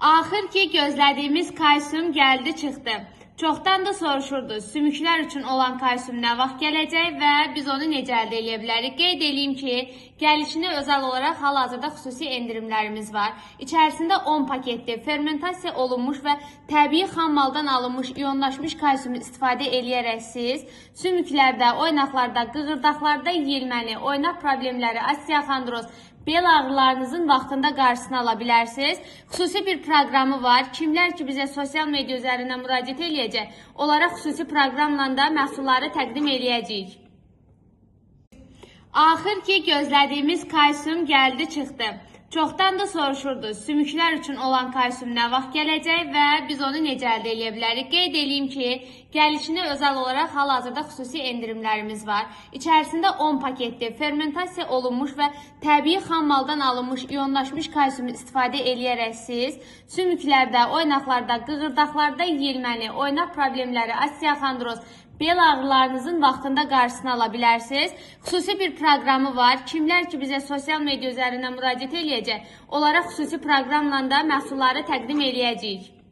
Axır ki gözlədiyimiz kalsium gəldi çıxdı. Çoxdan da soruşurdu, sümüklər üçün olan kalsium nə vaxt gələcək və biz onu necə əldə edə bilərik? Qeyd edeyim ki, gəlişinə özəl olaraq hal-hazırda xüsusi endirimlərimiz var. İçərisində 10 paketli, fermentasiya olunmuş və təbii xammaldan alınmış iyonlaşmış kalsiumu istifadə edərək siz sümüklərdə, oynaqlarda, qığırdaqlarda yeyilməni, oynaq problemləri, osteoxondroz, bel ağrılarınızın vaxtında qarşısını ala bilərsiniz. Xüsusi bir proqramı var. Kimlər ki bizə sosial media üzərindən müraciət eləyəcək, onlara xüsusi proqramla da məhsulları təqdim eləyəcəyik. Axır ki gözlədiyimiz kalsium gəldi çıxdı. Çoxdan da soruşurdu, sümüklər üçün olan kalsium nə vaxt gələcək və biz onu necə əldə edə bilərik? Qeyd edeyim ki, gəlişinə özəl olaraq hal-hazırda xüsusi endirimlərimiz var. İçərisində 10 paketli, fermentasiya olunmuş və təbii xammaldan alınmış iyonlaşmış kalsiumu istifadə edərək siz sümüklərdə, oynaqlarda, qığırdaqlarda yeyilməni, oynaq problemləri, osteoxondroz, bel ağrılarınızın vaxtında qarşısını ala bilərsiniz. Xüsusi bir proqramı var. Kimlər ki bizə sosial media üzərindən müraciət eləyəcək, onlara xüsusi proqramla da məhsulları təqdim eləyəcəyik.